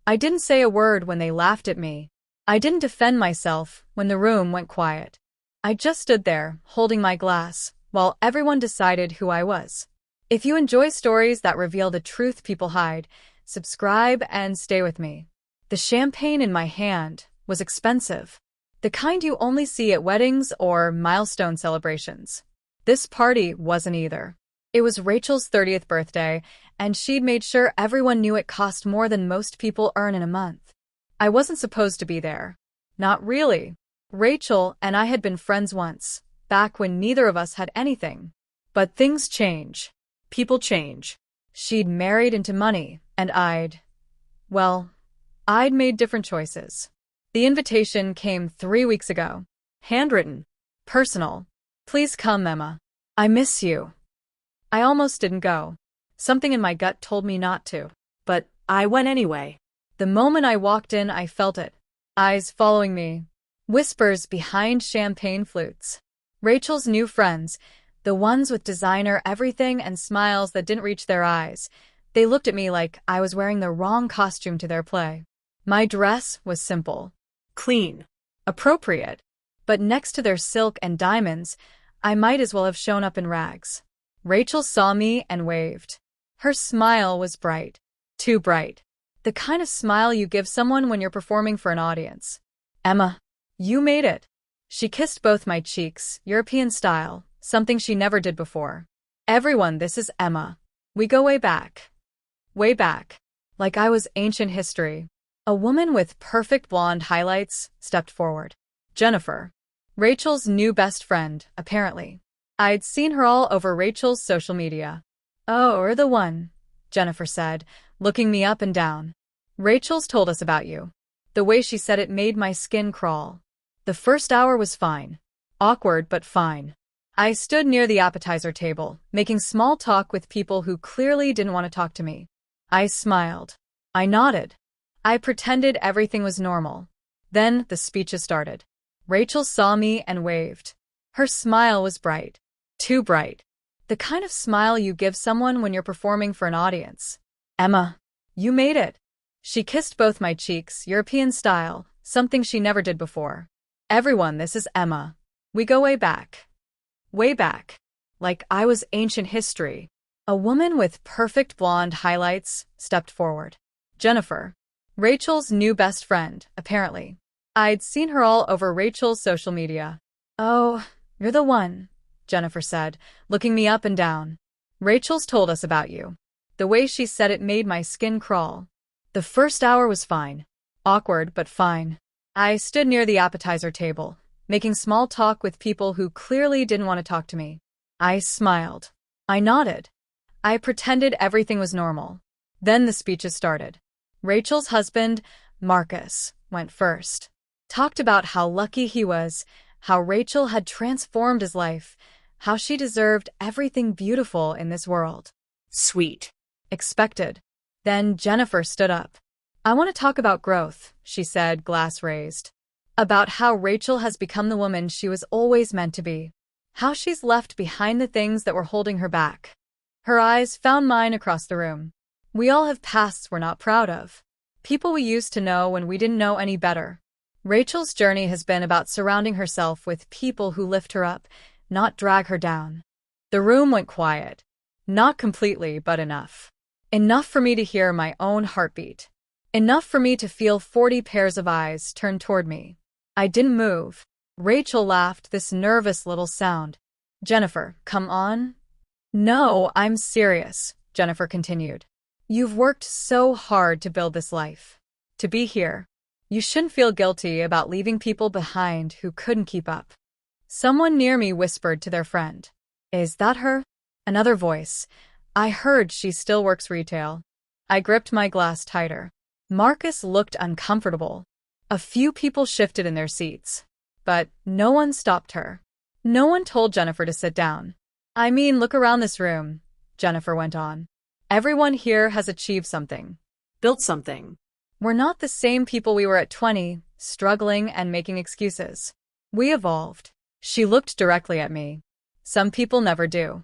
I didn't say a word when they laughed at me. I didn't defend myself when the room went quiet. I just stood there, holding my glass, while everyone decided who I was. If you enjoy stories that reveal the truth people hide, subscribe and stay with me. The champagne in my hand was expensive. The kind you only see at weddings or milestone celebrations. This party wasn't either. It was Rachel's 30th birthday, and she'd made sure everyone knew it cost more than most people earn in a month. I wasn't supposed to be there. Not really. Rachel and I had been friends once, back when neither of us had anything. But things change. People change. She'd married into money, and I'd made different choices. The invitation came 3 weeks ago. Handwritten. Personal. Please come, Emma. I miss you. I almost didn't go. Something in my gut told me not to. But I went anyway. The moment I walked in, I felt it. Eyes following me. Whispers behind champagne flutes. Rachel's new friends, the ones with designer everything and smiles that didn't reach their eyes. They looked at me like I was wearing the wrong costume to their play. My dress was simple. Clean. Appropriate. But next to their silk and diamonds, I might as well have shown up in rags. Rachel saw me and waved. Her smile was bright. Too bright. The kind of smile you give someone when you're performing for an audience. Emma, you made it. She kissed both my cheeks, European style, something she never did before. Everyone, this is Emma. We go way back. Way back. Like I was ancient history. A woman with perfect blonde highlights stepped forward. Jennifer. Rachel's new best friend, apparently. I'd seen her all over Rachel's social media. Oh, you're the one, Jennifer said, looking me up and down. Rachel's told us about you. The way she said it made my skin crawl. The first hour was fine. Awkward, but fine. I stood near the appetizer table, making small talk with people who clearly didn't want to talk to me. I smiled. I nodded. I pretended everything was normal. Then the speeches started. Rachel saw me and waved. Her smile was bright. Too bright. The kind of smile you give someone when you're performing for an audience. Emma, you made it. She kissed both my cheeks, European style, something she never did before. Everyone, this is Emma. We go way back. Way back. Like I was ancient history. A woman with perfect blonde highlights stepped forward. Jennifer. Rachel's new best friend, apparently. I'd seen her all over Rachel's social media. Oh, you're the one, Jennifer said, looking me up and down. Rachel's told us about you. The way she said it made my skin crawl. The first hour was fine. Awkward, but fine. I stood near the appetizer table, making small talk with people who clearly didn't want to talk to me. I smiled. I nodded. I pretended everything was normal. Then the speeches started. Rachel's husband, Marcus, went first. Talked about how lucky he was, how Rachel had transformed his life, how she deserved everything beautiful in this world. Sweet. Expected. Then Jennifer stood up. I want to talk about growth, she said, glass raised. About how Rachel has become the woman she was always meant to be. How she's left behind the things that were holding her back. Her eyes found mine across the room. We all have pasts we're not proud of. People we used to know when we didn't know any better. Rachel's journey has been about surrounding herself with people who lift her up, not drag her down. The room went quiet. Not completely, but enough. Enough for me to hear my own heartbeat. Enough for me to feel 40 pairs of eyes turned toward me. I didn't move. Rachel laughed, this nervous little sound. Jennifer, come on. No, I'm serious, Jennifer continued. You've worked so hard to build this life. To be here. You shouldn't feel guilty about leaving people behind who couldn't keep up. Someone near me whispered to their friend. Is that her? Another voice. I heard she still works retail. I gripped my glass tighter. Marcus looked uncomfortable. A few people shifted in their seats. But no one stopped her. No one told Jennifer to sit down. I mean, look around this room, Jennifer went on. Everyone here has achieved something. Built something. We're not the same people we were at 20, struggling and making excuses. We evolved. She looked directly at me. Some people never do.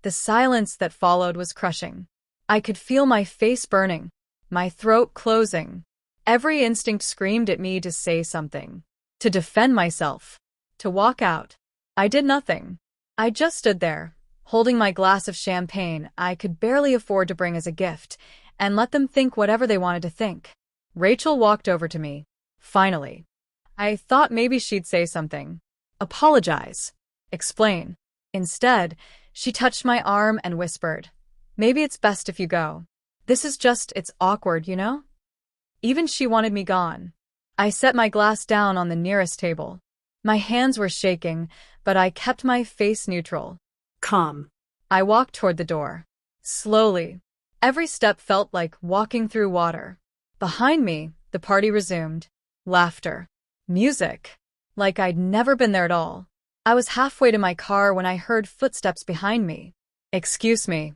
The silence that followed was crushing. I could feel my face burning. my throat closing. Every instinct screamed at me to say something, to defend myself, to walk out. I did nothing. I just stood there, holding my glass of champagne I could barely afford to bring as a gift, and let them think whatever they wanted to think. Rachel walked over to me. Finally. I thought maybe she'd say something. Apologize. Explain. Instead, she touched my arm and whispered, "Maybe it's best if you go. It's awkward, you know?" Even she wanted me gone. I set my glass down on the nearest table. My hands were shaking, but I kept my face neutral. Calm. I walked toward the door. Slowly. Every step felt like walking through water. Behind me, the party resumed. Laughter. Music. Like I'd never been there at all. I was halfway to my car when I heard footsteps behind me. "Excuse me."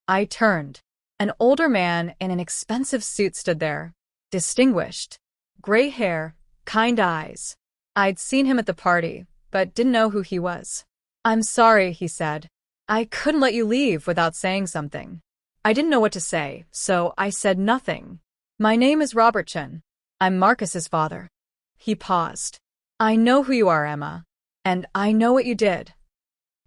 I turned. An older man in an expensive suit stood there. Distinguished. Gray hair, kind eyes. I'd seen him at the party, but didn't know who he was. "I'm sorry," he said. "I couldn't let you leave without saying something." I didn't know what to say, so I said nothing. "My name is Robert Chen. I'm Marcus's father." He paused. "I know who you are, Emma. And I know what you did."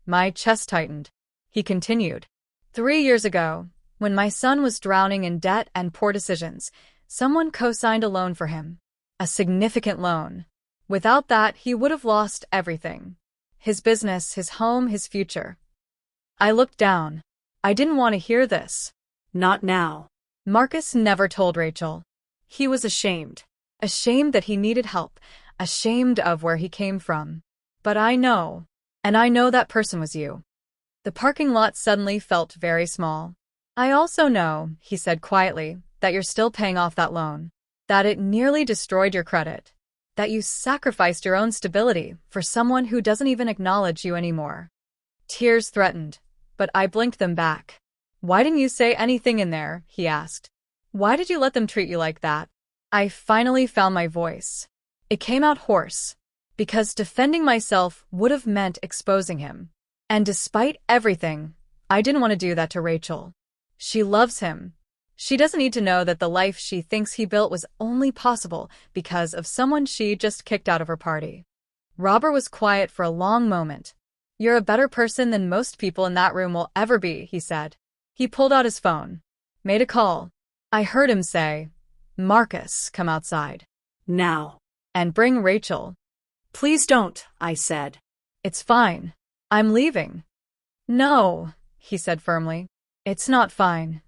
My chest tightened. He continued. 3 years ago, when my son was drowning in debt and poor decisions, someone co-signed a loan for him. A significant loan. Without that, he would have lost everything. His business, his home, his future. I looked down. I didn't want to hear this. Not now. Marcus never told Rachel. He was ashamed. Ashamed that he needed help. Ashamed of where he came from. But I know. And I know that person was you. The parking lot suddenly felt very small. "I also know," he said quietly, "that you're still paying off that loan. That it nearly destroyed your credit. That you sacrificed your own stability for someone who doesn't even acknowledge you anymore." Tears threatened, but I blinked them back. "Why didn't you say anything in there?" he asked. "Why did you let them treat you like that?" I finally found my voice. It came out hoarse. Because defending myself would have meant exposing him. And despite everything, I didn't want to do that to Rachel. She loves him. She doesn't need to know that the life she thinks he built was only possible because of someone she just kicked out of her party. Robert was quiet for a long moment. "You're a better person than most people in that room will ever be," he said. He pulled out his phone. Made a call. I heard him say, "Marcus, come outside. Now. And bring Rachel." "Please don't," I said. "It's fine. I'm leaving." "No," he said firmly. "It's not fine."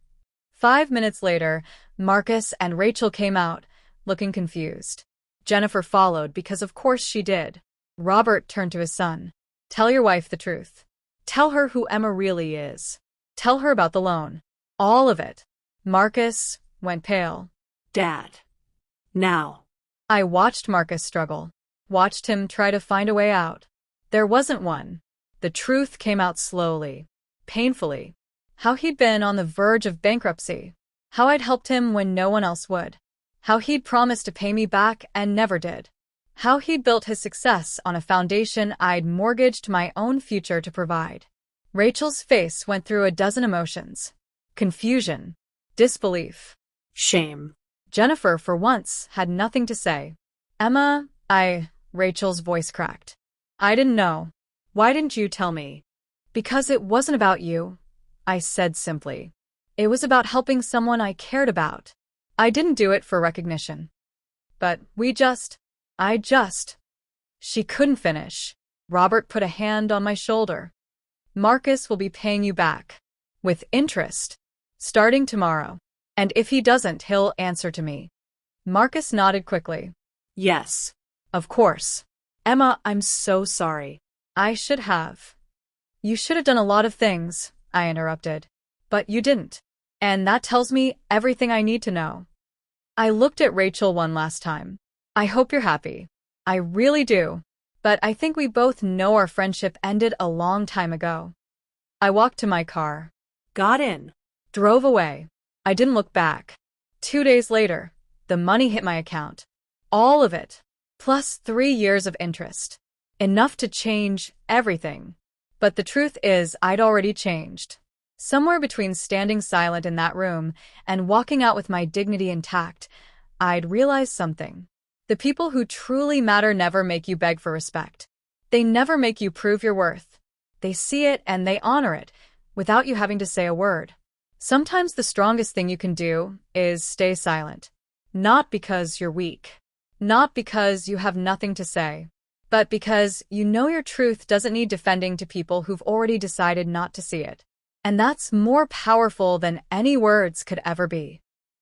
5 minutes later, Marcus and Rachel came out, looking confused. Jennifer followed because of course she did. Robert turned to his son. "Tell your wife the truth. Tell her who Emma really is. Tell her about the loan. All of it." Marcus went pale. "Dad. Now." I watched Marcus struggle. Watched him try to find a way out. There wasn't one. The truth came out slowly. Painfully. How he'd been on the verge of bankruptcy. How I'd helped him when no one else would. How he'd promised to pay me back and never did. How he'd built his success on a foundation I'd mortgaged my own future to provide. Rachel's face went through a dozen emotions. Confusion. Disbelief. Shame. Jennifer, for once, had nothing to say. "Emma, Rachel's voice cracked. "I didn't know. Why didn't you tell me?" "Because it wasn't about you," I said simply. "It was about helping someone I cared about. I didn't do it for recognition. But I just. She couldn't finish. Robert put a hand on my shoulder. "Marcus will be paying you back. With interest. Starting tomorrow. And if he doesn't, he'll answer to me." Marcus nodded quickly. "Yes. Of course." "Emma, I'm so sorry." "I should have." "You should have done a lot of things," I interrupted. "But you didn't. And that tells me everything I need to know." I looked at Rachel one last time. "I hope you're happy. I really do. But I think we both know our friendship ended a long time ago." I walked to my car. Got in. Drove away. I didn't look back. 2 days later, the money hit my account. All of it. Plus 3 years of interest. Enough to change everything. But the truth is, I'd already changed. Somewhere between standing silent in that room and walking out with my dignity intact, I'd realized something. The people who truly matter never make you beg for respect. They never make you prove your worth. They see it and they honor it, without you having to say a word. Sometimes the strongest thing you can do is stay silent. Not because you're weak. Not because you have nothing to say. But because you know your truth doesn't need defending to people who've already decided not to see it. And that's more powerful than any words could ever be.